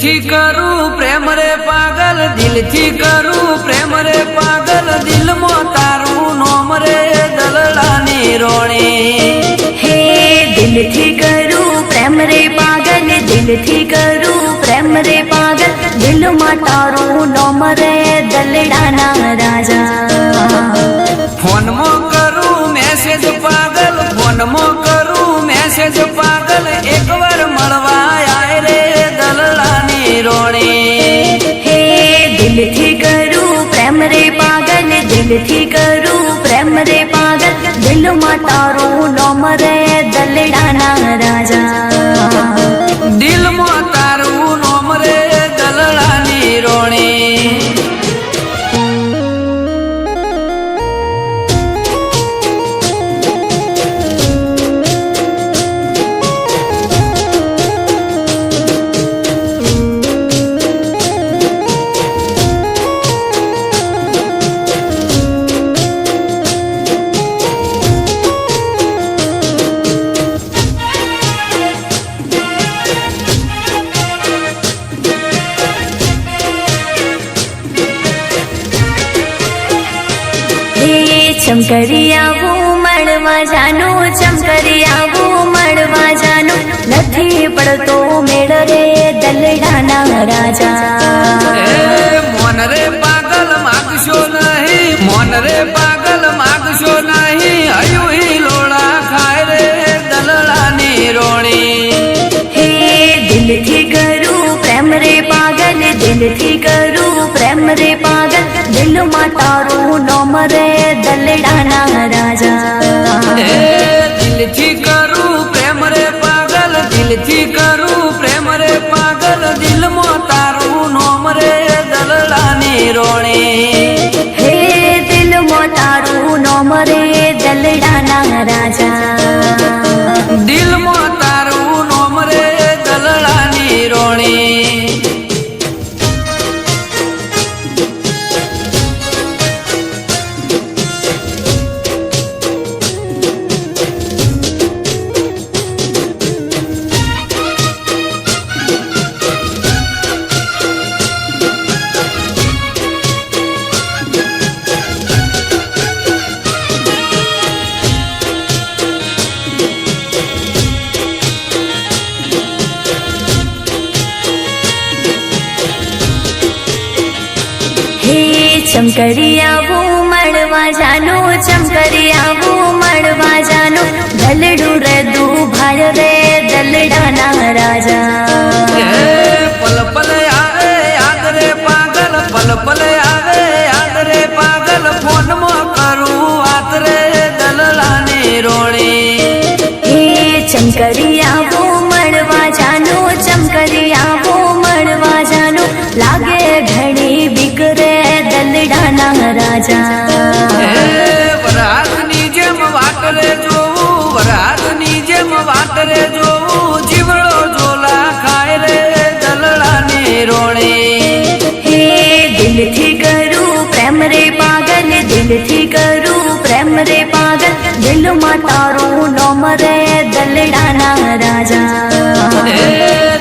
દિલથી કરું પ્રેમ રે પાગલ, દિલથી કરું પ્રેમ રે પાગલ, દિલમાં તારું નોમ રે દલડાની રોણી. હે દિલથી કરું પ્રેમ રે પાગલ, દિલથી કરું પ્રેમ રે પાગલ, દિલમાં તારું નોમ રે દલડાના રાજા. ફોનમાં કરું મેસેજ પાગલ, ફોનમાં કરું મેસેજ પાગલ, એકવાર મળવા આય રે દલડાની રોણી. હે દિલથી કરું પ્રેમ રે પાગલ, દિલથી કરું પ્રેમ રે પાગલ, દિલમાં તારું નોમ રે દલડાના રાજા. દિલમાં તારું નોમ રે દલડાની રોણી. ચમકરી આવું મળવા જાનું, ચમકરી આવું મળવા જાનું, નથી પડતો મેળ રે દલડાના રાજા. મોન રે પાગલ માગશો નહીં, મોન રે પાગલ માગશો નહીં, હયું હિલોડા ખાય રે દલડાની રોણી. હે દિલથી કરું પ્રેમ રે પાગલ, દિલથી કરું પ્રેમ રે પાગલ, દિલમાં તારું નોમ રે દલડાના રાજા. દિલથી કરું પ્રેમ રે પાગલ, દિલથી કરું પ્રેમ રે પાગલ, દિલમાં તારું નોમ રે દલડાની રોણી. હે દિલમાં તારું નોમ રે દલડાના રાજા. દિલમાં તારું નોમ રે દલડાની રોણી. ચમકરી આવું મળવા જાનું, ચમકરી આવું મળવા જાનું, દલડું રેદું ભાળ રે દલડાના રાજા. પલ પલ આવે યાદ રે પાગલ, પલ પલ આવે યાદ રે પાગલ, ફોનમાં કરું વાત રે દલડાની રોણી. હે ચમકરી આવું મળવા જાનું, ચમકરી આવું મળવા જાનું, લાગે ઘણી બીક રે દલડાના રાજા. વરાતની જેમ વાટરે જોવું, વરાતની જેમ વાટરે જોવું, જીવડો ઝોલા ખાય રે દલડાની રોણી. હે દિલથી કરું પ્રેમ રે પાગલ, દિલથી કરું પ્રેમ રે પાગલ, દિલમાં તારું નોમ રે દલડાના રાજા.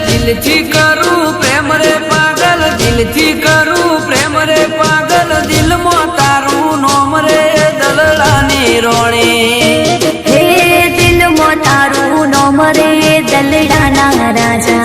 દિલથી કરું પ્રેમ રે પાગલ, દિલથી કરું પ્રેમ રે પાગલ, દિલમાં તારું નોમ રે દલડાની રોણી. હે દિલમાં તારું નોમ રે દલડાના રાજા.